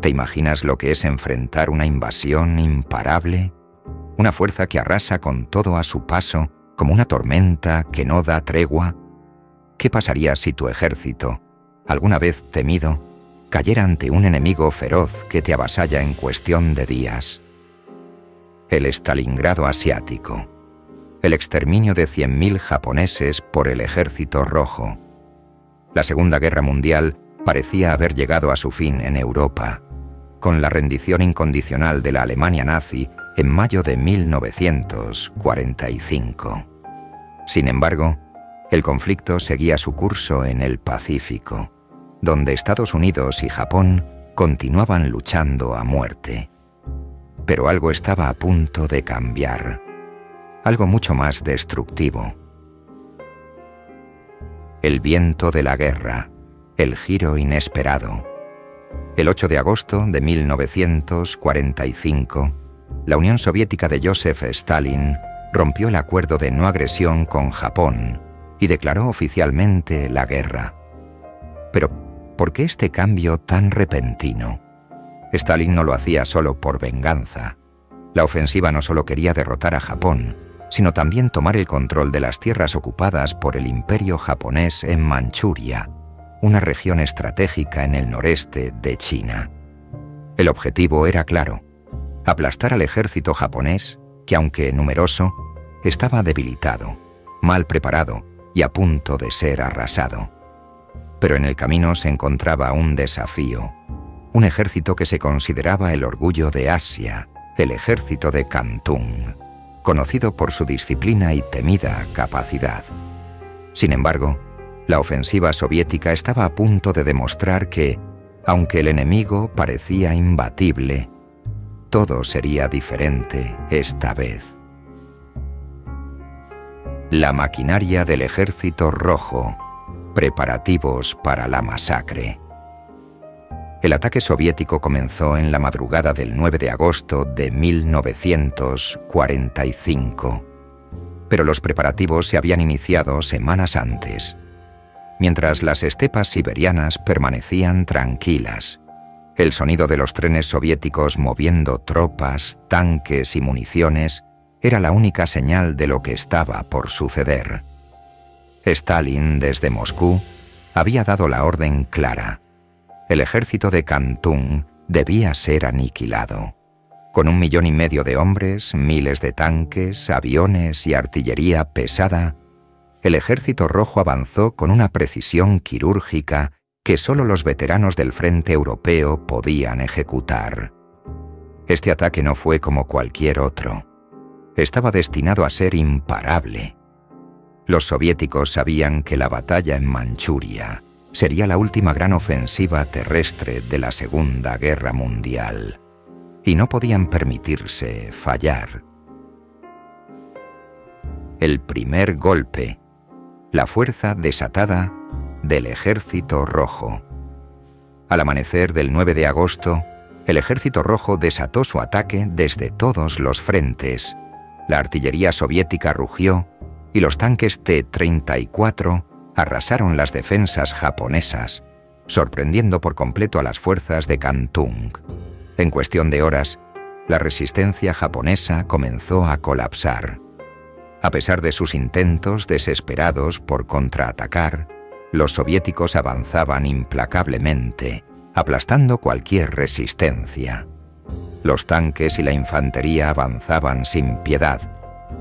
¿Te imaginas lo que es enfrentar una invasión imparable? Una fuerza que arrasa con todo a su paso, como una tormenta que no da tregua. ¿Qué pasaría si tu ejército, alguna vez temido, cayera ante un enemigo feroz que te avasalla en cuestión de días? El Stalingrado asiático. El exterminio de 100.000 japoneses por el Ejército Rojo. La Segunda Guerra Mundial parecía haber llegado a su fin en Europa, con la rendición incondicional de la Alemania nazi en mayo de 1945. Sin embargo, el conflicto seguía su curso en el Pacífico, donde Estados Unidos y Japón continuaban luchando a muerte. Pero algo estaba a punto de cambiar, algo mucho más destructivo. El viento de la guerra, el giro inesperado. El 8 de agosto de 1945, la Unión Soviética de Joseph Stalin rompió el acuerdo de no agresión con Japón y declaró oficialmente la guerra. Pero, ¿por qué este cambio tan repentino? Stalin no lo hacía solo por venganza. La ofensiva no solo quería derrotar a Japón, sino también tomar el control de las tierras ocupadas por el Imperio japonés en Manchuria, una región estratégica en el noreste de China. El objetivo era claro: aplastar al ejército japonés, que aunque numeroso, estaba debilitado, mal preparado y a punto de ser arrasado. Pero en el camino se encontraba un desafío, un ejército que se consideraba el orgullo de Asia, el ejército de Kwantung, conocido por su disciplina y temida capacidad. Sin embargo, la ofensiva soviética estaba a punto de demostrar que, aunque el enemigo parecía imbatible, todo sería diferente esta vez. La maquinaria del Ejército Rojo, preparativos para la masacre. El ataque soviético comenzó en la madrugada del 9 de agosto de 1945, pero los preparativos se habían iniciado semanas antes. Mientras las estepas siberianas permanecían tranquilas, el sonido de los trenes soviéticos moviendo tropas, tanques y municiones era la única señal de lo que estaba por suceder. Stalin, desde Moscú, había dado la orden clara: el ejército de Kwantung debía ser aniquilado. Con 1,5 millones de hombres, miles de tanques, aviones y artillería pesada, el Ejército Rojo avanzó con una precisión quirúrgica que solo los veteranos del frente europeo podían ejecutar. Este ataque no fue como cualquier otro. Estaba destinado a ser imparable. Los soviéticos sabían que la batalla en Manchuria sería la última gran ofensiva terrestre de la Segunda Guerra Mundial, y no podían permitirse fallar. El primer golpe, la fuerza desatada del Ejército Rojo. Al amanecer del 9 de agosto, el Ejército Rojo desató su ataque desde todos los frentes. La artillería soviética rugió y los tanques T-34 arrasaron las defensas japonesas, sorprendiendo por completo a las fuerzas de Kwantung. En cuestión de horas, la resistencia japonesa comenzó a colapsar. A pesar de sus intentos desesperados por contraatacar, los soviéticos avanzaban implacablemente, aplastando cualquier resistencia. Los tanques y la infantería avanzaban sin piedad,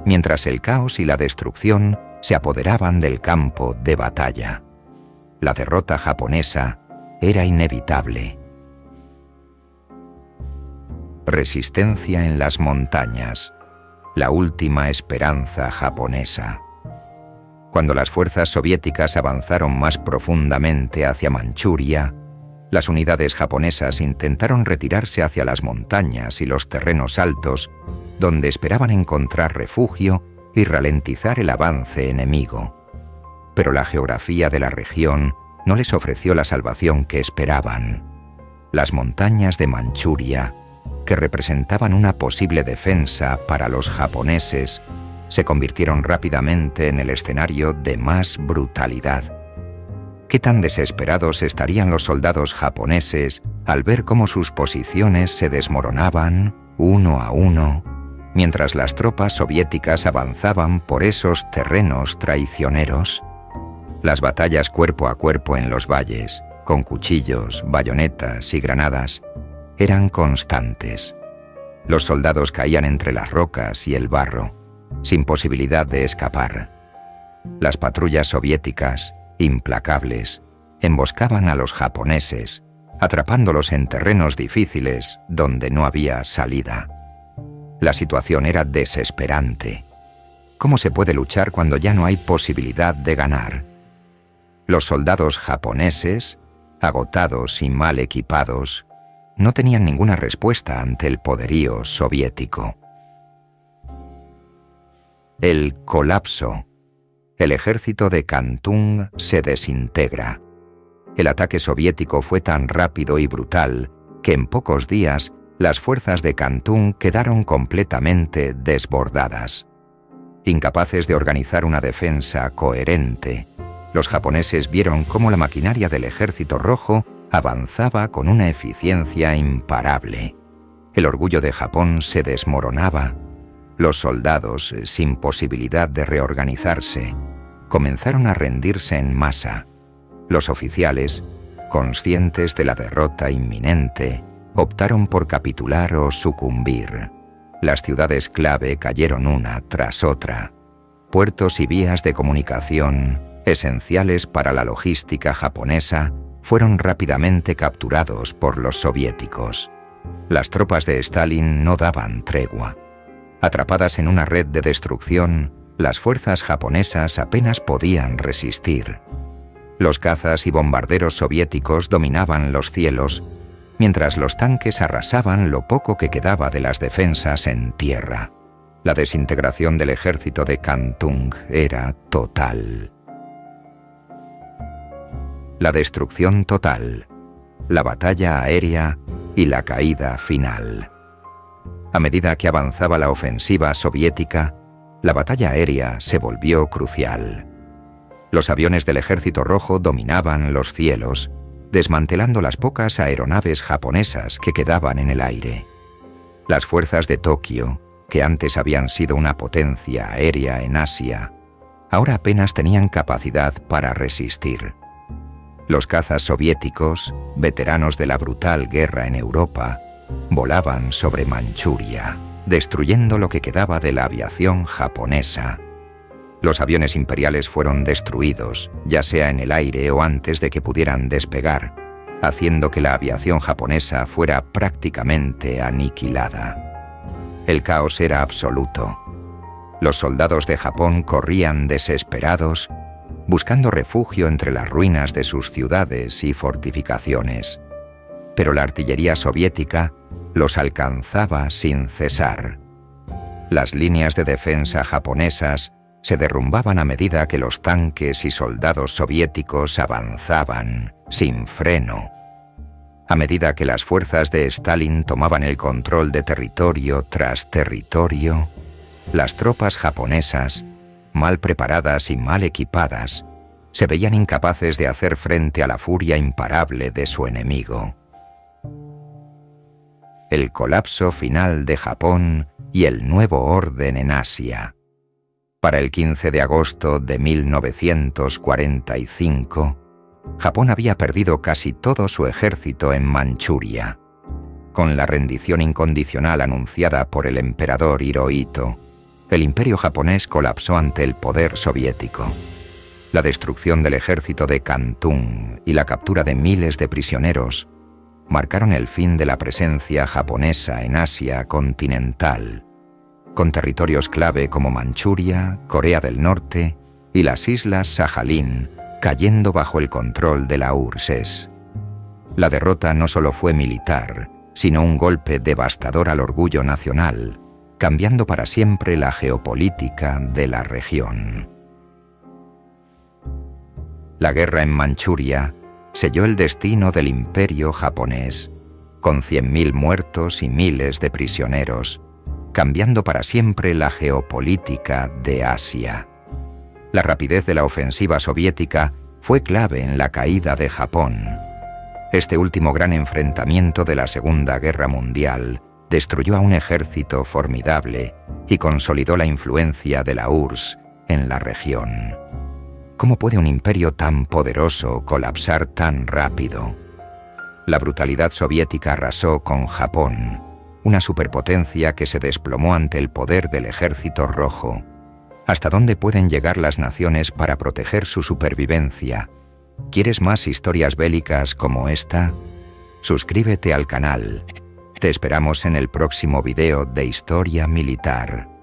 mientras el caos y la destrucción se apoderaban del campo de batalla. La derrota japonesa era inevitable. Resistencia en las montañas, la última esperanza japonesa. Cuando las fuerzas soviéticas avanzaron más profundamente hacia Manchuria, las unidades japonesas intentaron retirarse hacia las montañas y los terrenos altos, donde esperaban encontrar refugio y ralentizar el avance enemigo. Pero la geografía de la región no les ofreció la salvación que esperaban. Las montañas de Manchuria, que representaban una posible defensa para los japoneses, se convirtieron rápidamente en el escenario de más brutalidad. ¿Qué tan desesperados estarían los soldados japoneses al ver cómo sus posiciones se desmoronaban uno a uno, mientras las tropas soviéticas avanzaban por esos terrenos traicioneros? Las batallas cuerpo a cuerpo en los valles, con cuchillos, bayonetas y granadas, eran constantes. Los soldados caían entre las rocas y el barro, sin posibilidad de escapar. Las patrullas soviéticas, implacables, emboscaban a los japoneses, atrapándolos en terrenos difíciles donde no había salida. La situación era desesperante. ¿Cómo se puede luchar cuando ya no hay posibilidad de ganar? Los soldados japoneses, agotados y mal equipados, no tenían ninguna respuesta ante el poderío soviético. El colapso. El ejército de Kwantung se desintegra. El ataque soviético fue tan rápido y brutal que en pocos días las fuerzas de Kwantung quedaron completamente desbordadas. Incapaces de organizar una defensa coherente, los japoneses vieron cómo la maquinaria del Ejército Rojo avanzaba con una eficiencia imparable. El orgullo de Japón se desmoronaba. Los soldados, sin posibilidad de reorganizarse, comenzaron a rendirse en masa. Los oficiales, conscientes de la derrota inminente, optaron por capitular o sucumbir. Las ciudades clave cayeron una tras otra. Puertos y vías de comunicación, esenciales para la logística japonesa, fueron rápidamente capturados por los soviéticos. Las tropas de Stalin no daban tregua. Atrapadas en una red de destrucción, las fuerzas japonesas apenas podían resistir. Los cazas y bombarderos soviéticos dominaban los cielos, mientras los tanques arrasaban lo poco que quedaba de las defensas en tierra. La desintegración del ejército de Kwantung era total. La destrucción total, la batalla aérea y la caída final. A medida que avanzaba la ofensiva soviética, la batalla aérea se volvió crucial. Los aviones del Ejército Rojo dominaban los cielos, desmantelando las pocas aeronaves japonesas que quedaban en el aire. Las fuerzas de Tokio, que antes habían sido una potencia aérea en Asia, ahora apenas tenían capacidad para resistir. Los cazas soviéticos, veteranos de la brutal guerra en Europa, volaban sobre Manchuria, destruyendo lo que quedaba de la aviación japonesa. Los aviones imperiales fueron destruidos, ya sea en el aire o antes de que pudieran despegar, haciendo que la aviación japonesa fuera prácticamente aniquilada. El caos era absoluto. Los soldados de Japón corrían desesperados, buscando refugio entre las ruinas de sus ciudades y fortificaciones. Pero la artillería soviética los alcanzaba sin cesar. Las líneas de defensa japonesas se derrumbaban a medida que los tanques y soldados soviéticos avanzaban, sin freno. A medida que las fuerzas de Stalin tomaban el control de territorio tras territorio, las tropas japonesas, mal preparadas y mal equipadas, se veían incapaces de hacer frente a la furia imparable de su enemigo. El colapso final de Japón y el nuevo orden en Asia. Para el 15 de agosto de 1945, Japón había perdido casi todo su ejército en Manchuria. Con la rendición incondicional anunciada por el emperador Hirohito, el imperio japonés colapsó ante el poder soviético. La destrucción del ejército de Kwantung y la captura de miles de prisioneros marcaron el fin de la presencia japonesa en Asia continental, con territorios clave como Manchuria, Corea del Norte y las islas Sajalín cayendo bajo el control de la URSS. La derrota no solo fue militar, sino un golpe devastador al orgullo nacional, cambiando para siempre la geopolítica de la región. La guerra en Manchuria selló el destino del imperio japonés, con 100.000 muertos y miles de prisioneros, cambiando para siempre la geopolítica de Asia. La rapidez de la ofensiva soviética fue clave en la caída de Japón. Este último gran enfrentamiento de la Segunda Guerra Mundial destruyó a un ejército formidable y consolidó la influencia de la URSS en la región. ¿Cómo puede un imperio tan poderoso colapsar tan rápido? La brutalidad soviética arrasó con Japón, una superpotencia que se desplomó ante el poder del Ejército Rojo. ¿Hasta dónde pueden llegar las naciones para proteger su supervivencia? ¿Quieres más historias bélicas como esta? Suscríbete al canal. Te esperamos en el próximo video de Historia Militar.